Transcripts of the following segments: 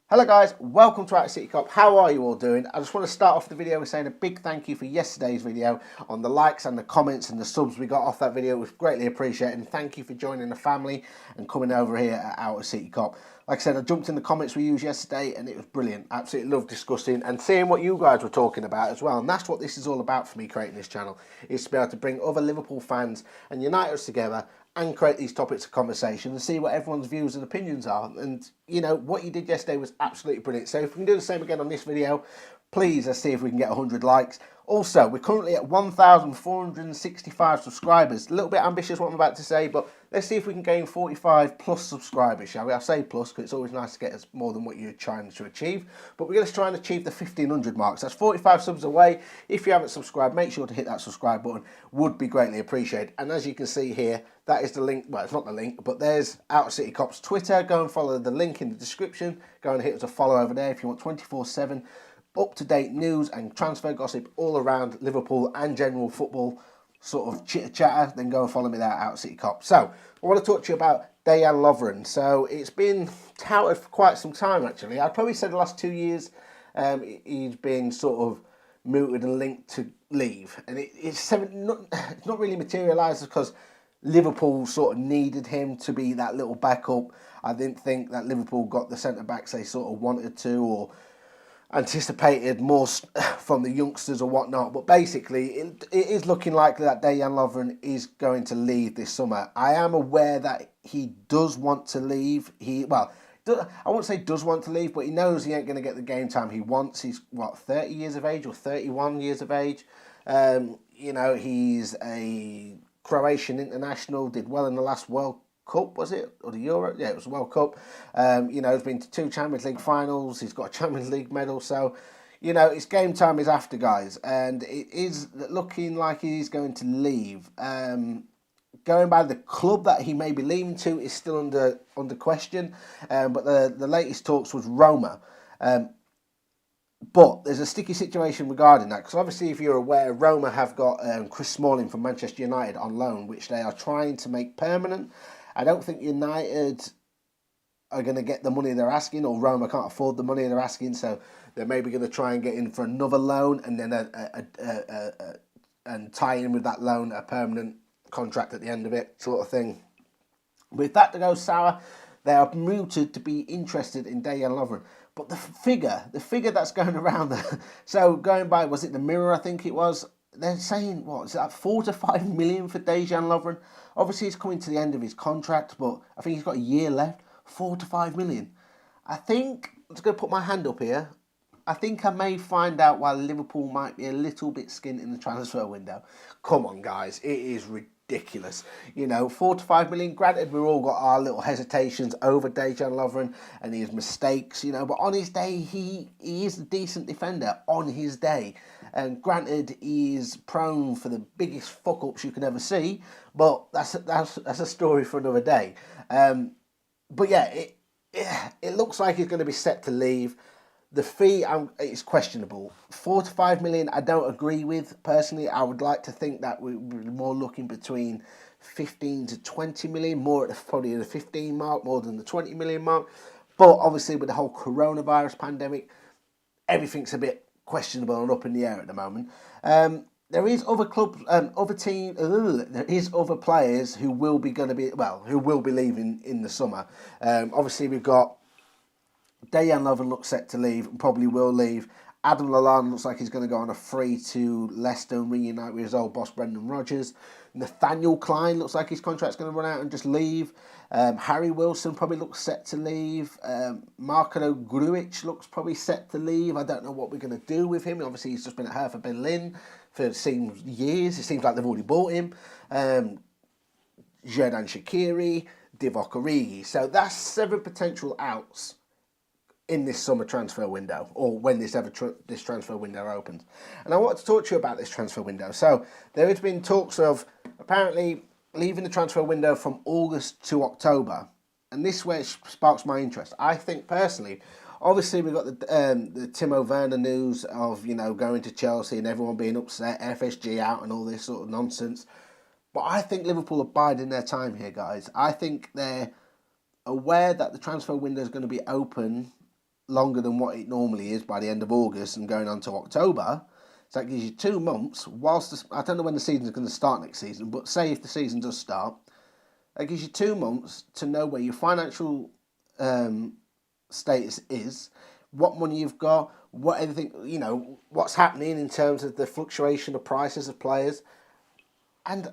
Hello guys, welcome to Outta City Cop. How are you all doing? I just want to start off the video with saying a big thank you for yesterday's video on the likes and the comments and the subs we got off that video. It was greatly appreciated, and thank you for joining the family and coming over here at Outta City Cop. Like I said, I jumped in the comments we used yesterday and it was brilliant. Absolutely loved discussing and seeing what you guys were talking about as well. And that's what this is all about for me creating this channel, is to be able to bring other Liverpool fans and unite us together and create these topics of conversation and see what everyone's views and opinions are. And, you know, what you did yesterday was absolutely brilliant. So if we can do the same again on this video, please, let's see if we can get 100 likes. Also, we're currently at 1,465 subscribers. A little bit ambitious what I'm about to say, but let's see if we can gain 45 plus subscribers, shall we? I say plus because it's always nice to get us more than what you're trying to achieve. But we're going to try and achieve the 1,500 mark. So that's 45 subs away. If you haven't subscribed, make sure to hit that subscribe button. Would be greatly appreciated. And as you can see here, that is the link. Well, it's not the link, but there's Outta City Cop's Twitter. Go and follow the link in the description. Go and hit us a follow over there if you want 24/7 up-to-date news and transfer gossip all around Liverpool and general football sort of chitter-chatter. Then go and follow me there at Outta City Cop. So I want to talk to you about Lovren. So it's been touted for quite some time, actually. I'd probably say the last 2 years he's been sort of mooted and linked to leave. And it's not really materialised because Liverpool sort of needed him to be that little backup. I didn't think that Liverpool got the centre-backs they sort of wanted to, or anticipated more from the youngsters or whatnot. But basically, it is looking likely that Dejan Lovren is going to leave this summer. I am aware that he does want to leave. I won't say does want to leave, but he knows he ain't going to get the game time he wants. He's, 30 years of age or 31 years of age. You know, he's a Croatian international, did well in the last World Cup, was it? Or the Euro? Yeah, it was the World Cup. You know, he's been to 2 Champions League finals. He's got a Champions League medal. So, you know, it's game time is after, guys. And it is looking like he's going to leave. Going by the club that he may be leaving to is still under question. But the latest talks was Roma. But there's a sticky situation regarding that, because obviously, if you're aware, Roma have got Chris Smalling from Manchester United on loan, which they are trying to make permanent. I don't think United are going to get the money they're asking, or Roma can't afford the money they're asking, so they're maybe going to try and get in for another loan and then and tie in with that loan a permanent contract at the end of it, sort of thing. With that to go sour, they are mooted to be interested in Dejan Lovren. But the figure that's going around there, so going by, was it the Mirror, I think it was, they're saying, what, is that 4 to 5 million for Dejan Lovren? Obviously, he's coming to the end of his contract, but I think he's got a year left. 4 to 5 million. I think, I'm just going to put my hand up here, I think I may find out why Liverpool might be a little bit skint in the transfer window. Come on, guys, it is ridiculous. You know, 4 to 5 million. Granted, we've all got our little hesitations over Dejan Lovren and his mistakes, you know, but on his day, he is a decent defender on his day. And granted, he is prone for the biggest fuck-ups you can ever see, but that's a story for another day. But yeah, it looks like he's going to be set to leave. The fee is questionable. 4 to 5 million, I don't agree with. Personally, I would like to think that we're more looking between 15 to 20 million, more at probably the 15 mark, more than the 20 million mark. But obviously, with the whole coronavirus pandemic, everything's a bit questionable and up in the air at the moment. There is other clubs, other teams. There is other players who will be leaving in the summer. Obviously, we've got Dejan Lovren looks set to leave and probably will leave. Adam Lallana looks like he's going to go on a free to Leicester and reunite with his old boss Brendan Rodgers. Nathaniel Klein looks like his contract's going to run out and just leave. Harry Wilson probably looks set to leave. Marko Grujic looks probably set to leave. I don't know what we're going to do with him. Obviously, he's just been at Hertha Berlin for it seems years. It seems like they've already bought him. Xherdan Shaqiri, Divock Origi. So that's 7 potential outs in this summer transfer window, or when this transfer window opens. And I wanted to talk to you about this transfer window. So there has been talks of apparently leaving the transfer window from August to October, and this way sparks my interest. I think personally, obviously we've got the Timo Werner news of, you know, going to Chelsea and everyone being upset, FSG out and all this sort of nonsense. But I think Liverpool are biding their time here, guys. I think they're aware that the transfer window is going to be open longer than what it normally is by the end of August and going on to October. So that gives you 2 months. I don't know when the season's going to start next season, but say if the season does start, that gives you 2 months to know where your financial status is, what money you've got, what everything, what's happening in terms of the fluctuation of prices of players. And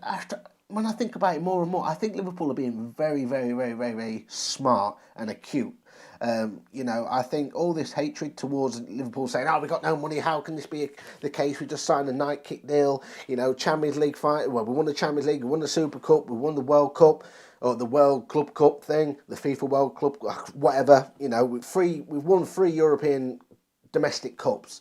when I think about it more and more, I think Liverpool are being very, very, very, very, very smart and acute. I think all this hatred towards Liverpool saying, "Oh, we got no money. How can this be the case? We just signed a night kick deal. Champions League fight. Well, we won the Champions League. We won the Super Cup. We won the World Cup, or the World Club Cup thing, the FIFA World Club, whatever. We've won 3 European domestic cups."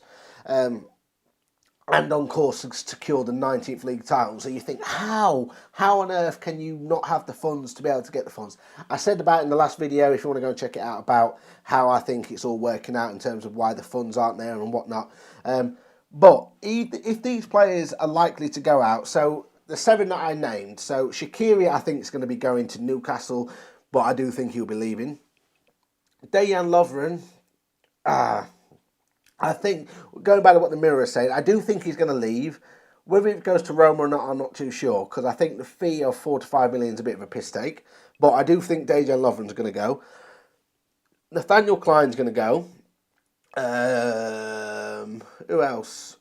And on course to secure the 19th league title. So you think, how on earth can you not have the funds to be able to get the funds? I said about in the last video, if you want to go and check it out, about how I think it's all working out in terms of why the funds aren't there and whatnot. But if these players are likely to go out, so the 7 that I named, so Shaqiri I think is going to be going to Newcastle, but I do think he'll be leaving. Dejan Lovren, I think, going back to what the Mirror is saying, I do think he's going to leave. Whether it goes to Roma or not, I'm not too sure, because I think the fee of 4 to 5 million is a bit of a piss take. But I do think Dejan Lovren's going to go. Nathaniel Klein's going to go. Who else?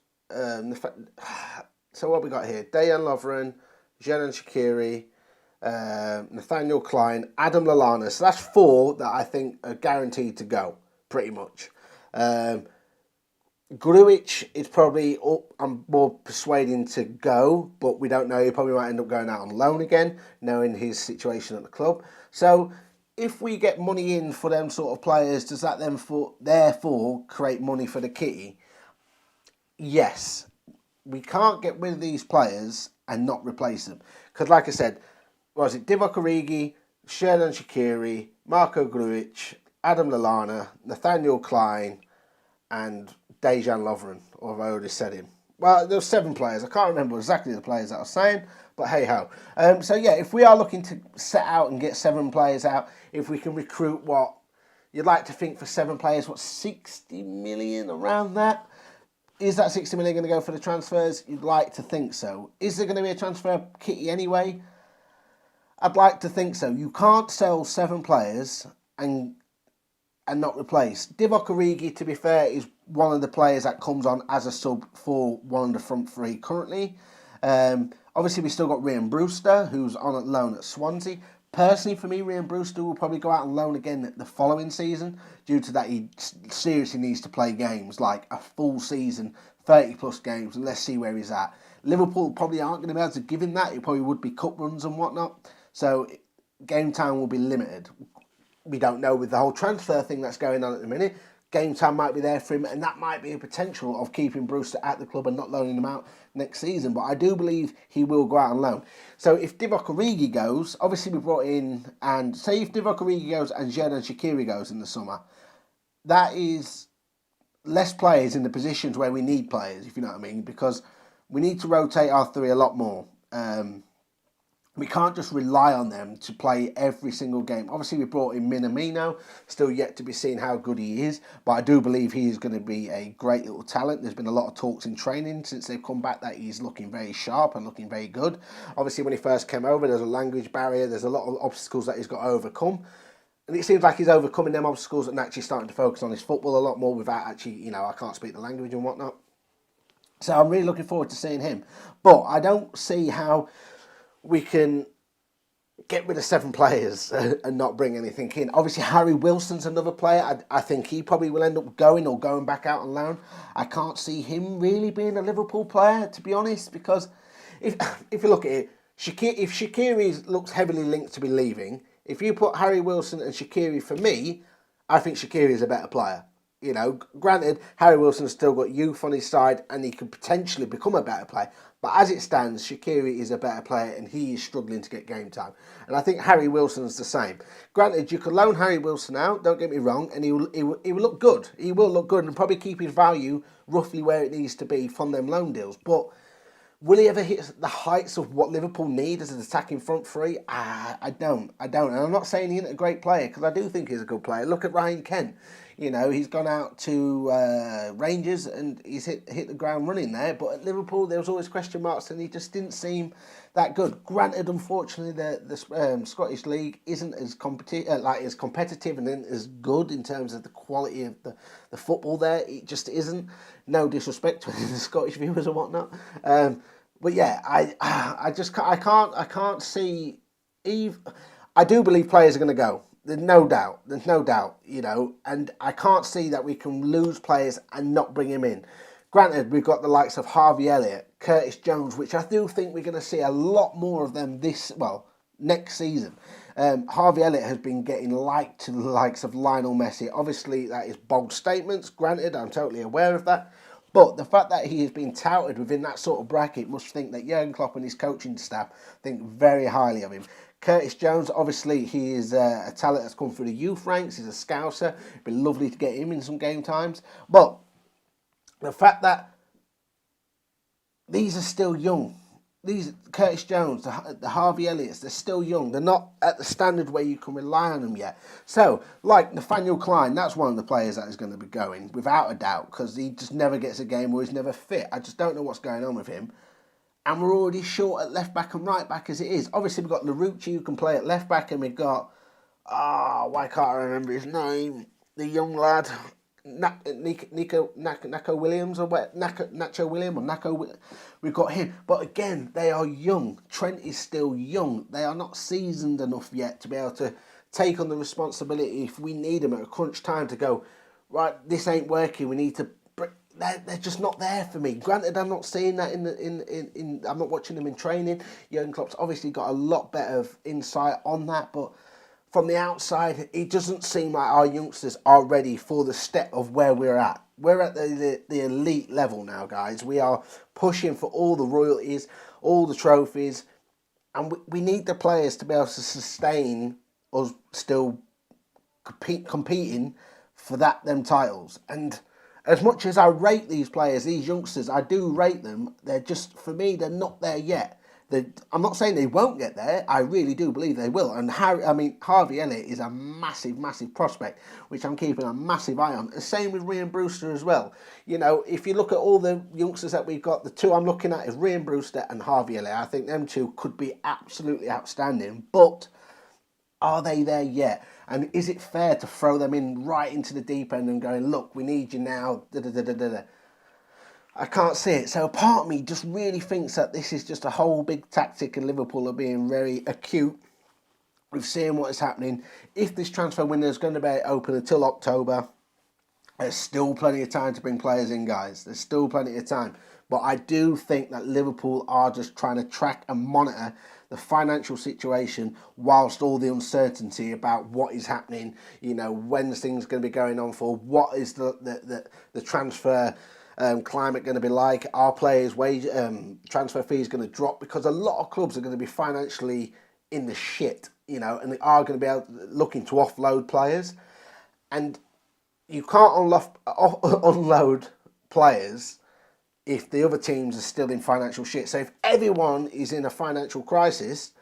So what we got here? Dejan Lovren, Xherdan Shaqiri, Nathaniel Klein, Adam Lallana. So that's 4 that I think are guaranteed to go, pretty much. Grujic is probably, I'm more persuading to go, but we don't know. He probably might end up going out on loan again, knowing his situation at the club. So if we get money in for them sort of players, does that then therefore create money for the kitty? Yes. We can't get rid of these players and not replace them. Because like I said, was it Divock Origi, Xherdan Shaqiri, Marko Grujic, Adam Lallana, Nathaniel Klein, and Dejan Lovren, or have I already said him? Well, there's 7 players. I can't remember exactly the players that I was saying, but hey-ho. So yeah, if we are looking to set out and get 7 players out, if we can recruit what you'd like to think for 7 players, 60 million, around that? Is that 60 million going to go for the transfers? You'd like to think so. Is there going to be a transfer kitty anyway? I'd like to think so. You can't sell 7 players and not replace. Divock Origi, to be fair, is one of the players that comes on as a sub for one of the front 3 currently. Obviously, we've still got Ryan Brewster, who's on at loan at Swansea. Personally, for me, Ryan Brewster will probably go out on loan again the following season, due to that he seriously needs to play games, like a full season, 30-plus games, and let's see where he's at. Liverpool probably aren't going to be able to give him that. It probably would be cup runs and whatnot. So game time will be limited. We don't know with the whole transfer thing that's going on at the minute. Game time might be there for him, and that might be a potential of keeping Brewster at the club and not loaning him out next season. But I do believe he will go out on loan. So if Divock Origi goes, obviously we brought in, and say if Divock Origi goes and Xherdan Shaqiri goes in the summer, that is less players in the positions where we need players, if you know what I mean, because we need to rotate our 3 a lot more. We can't just rely on them to play every single game. Obviously, we brought in Minamino, still yet to be seen how good he is, but I do believe he is going to be a great little talent. There's been a lot of talks in training since they've come back that he's looking very sharp and looking very good. Obviously, when he first came over, there's a language barrier, there's a lot of obstacles that he's got to overcome. And it seems like he's overcoming them obstacles and actually starting to focus on his football a lot more without actually, I can't speak the language and whatnot. So I'm really looking forward to seeing him. But I don't see how we can get rid of 7 players and not bring anything in. Obviously, Harry Wilson's another player. I think he probably will end up going back out on loan. I can't see him really being a Liverpool player, to be honest, because if you look at it, if Shaqiri looks heavily linked to be leaving, if you put Harry Wilson and Shaqiri, for me, I think Shaqiri is a better player. Granted, Harry Wilson's still got youth on his side and he could potentially become a better player. But as it stands, Shaqiri is a better player and he is struggling to get game time. And I think Harry Wilson's the same. Granted, you could loan Harry Wilson out, don't get me wrong, and he will look good. He will look good and probably keep his value roughly where it needs to be from them loan deals. But will he ever hit the heights of what Liverpool need as an attacking front 3? I don't. And I'm not saying he isn't a great player, because I do think he's a good player. Look at Ryan Kent. You know, he's gone out to Rangers and he's hit the ground running there. But at Liverpool, there was always question marks, and he just didn't seem that good. Granted, unfortunately, the Scottish League isn't as as competitive and isn't as good in terms of the quality of the football there. It just isn't. No disrespect to the Scottish viewers or whatnot. But yeah, I can't see. I do believe players are going to go. There's no doubt. There's no doubt, you know, and I can't see that we can lose players and not bring him in. Granted, we've got the likes of Harvey Elliott, Curtis Jones, which I do think we're going to see a lot more of them next season. Harvey Elliott has been getting liked to the likes of Lionel Messi. Obviously, that is bold statements. Granted, I'm totally aware of that. But the fact that he has been touted within that sort of bracket must think that Jurgen Klopp and his coaching staff think very highly of him. Curtis Jones, obviously, he is a talent that's come through the youth ranks. He's a scouser. It'd be lovely to get him in some game times. But the fact that these are still young, these Curtis Jones, the Harvey Elliots, they're still young. They're not at the standard where you can rely on them yet. So, like Nathaniel Clyne, that's one of the players that is going to be going, without a doubt, because he just never gets a game where he's never fit. I just don't know what's going on with him. And we're already short at left back and right back as it is. Obviously, we've got Larouci who can play at left back, and we've got, why can't I remember his name? The young lad, Nacho Williams, or what? Nacho William, or Nacho. We've got him. But again, they are young. Trent is still young. They are not seasoned enough yet to be able to take on the responsibility if we need them at a crunch time to go, right, this ain't working, we need to. They're just not there for me. Granted, I'm not seeing that I'm not watching them in training. Jurgen Klopp's obviously got a lot better insight on that, but from the outside, it doesn't seem like our youngsters are ready for the step of where we're at. We're at the elite level now, guys. We are pushing for all the royalties, all the trophies, and we need the players to be able to sustain us still competing for them titles. And as much as I rate these players, these youngsters, I do rate them. They're just, for me, they're not there yet. I'm not saying they won't get there. I really do believe they will. And Harvey Elliott is a massive, massive prospect, which I'm keeping a massive eye on. The same with Ryan Brewster as well. You know, if you look at all the youngsters that we've got, the two I'm looking at is Ryan Brewster and Harvey Elliott. I think them two could be absolutely outstanding. But are they there yet? And is it fair to throw them in right into the deep end and going, look, we need you now, I can't see it. So part of me just really thinks that this is just a whole big tactic, and Liverpool are being very acute with seeing what is happening. If this transfer window is going to be open until October, there's still plenty of time to bring players in, guys. There's still plenty of time. But I do think that Liverpool are just trying to track and monitor the financial situation whilst all the uncertainty about what is happening, you know, when things going to be going on for, what is the transfer climate going to be like, are players' wage transfer fees going to drop, because a lot of clubs are going to be financially in the shit, you know, and they are going to be looking to offload players, and you can't unload players if the other teams are still in financial shit. So if everyone is in a financial crisis,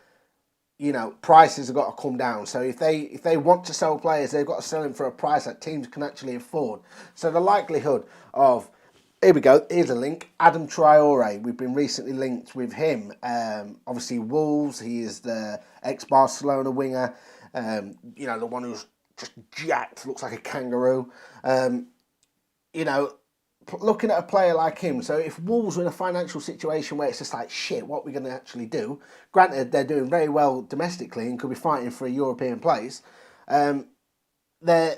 you know, prices have got to come down. So if they want to sell players, they've got to sell them for a price that teams can actually afford. So the likelihood of, here we go, here's a link, Adam Traore. We've been recently linked with him. Obviously Wolves, he is the ex-Barcelona winger, you know, the one who's just jacked, looks like a kangaroo. You know, looking at a player like him, so if Wolves are in a financial situation where it's just like, shit, what are we going to actually do? Granted, they're doing very well domestically and could be fighting for a European place. They're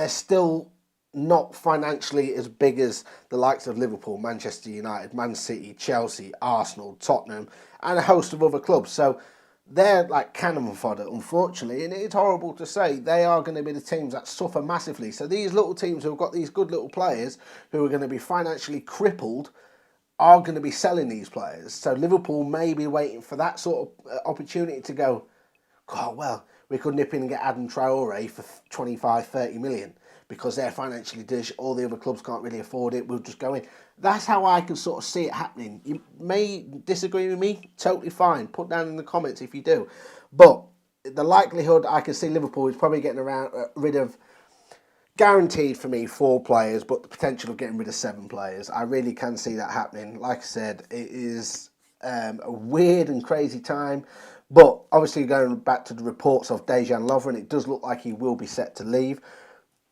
still not financially as big as the likes of Liverpool, Manchester United, Man City, Chelsea, Arsenal, Tottenham, and a host of other clubs. So they're like cannon fodder, unfortunately, and it's horrible to say. They are going to be the teams that suffer massively. So these little teams who have got these good little players who are going to be financially crippled are going to be selling these players. So Liverpool may be waiting for that sort of opportunity to go, God, well, we could nip in and get Adam Traore for 25, 30 million because they're financially dish, all the other clubs can't really afford it, we'll just go in. That's how I can sort of see it happening. You may disagree with me, totally fine. Put down in the comments if you do. But the likelihood I can see Liverpool is probably getting rid of guaranteed for me 4 players, but the potential of getting rid of 7 players. I really can see that happening. Like I said, it is a weird and crazy time. But obviously going back to the reports of Dejan Lovren, it does look like he will be set to leave.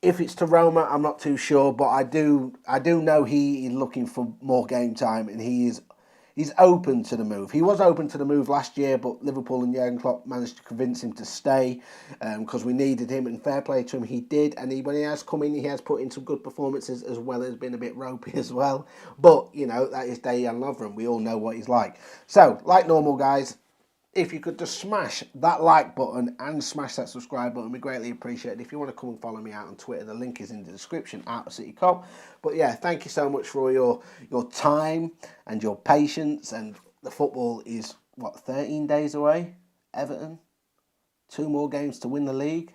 If it's to Roma, I'm not too sure, but I do know he is looking for more game time, and he's open to the move. He was open to the move last year, but Liverpool and Jurgen Klopp managed to convince him to stay because we needed him, and fair play to him, he did. And when he has come in, he has put in some good performances as well as been a bit ropey as well. But, you know, that is Dejan Lovren. We all know what he's like. So, like normal, guys, if you could just smash that like button and smash that subscribe button, we greatly appreciate it. If you want to come and follow me out on Twitter, the link is in the description, Outta City Cop. But yeah, thank you so much for all your time and your patience. And the football is, what, 13 days away? Everton, 2 more games to win the league.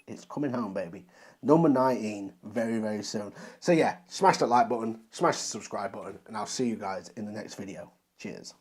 It's coming home, baby. Number 19, very, very soon. So yeah, smash that like button, smash the subscribe button, and I'll see you guys in the next video. Cheers.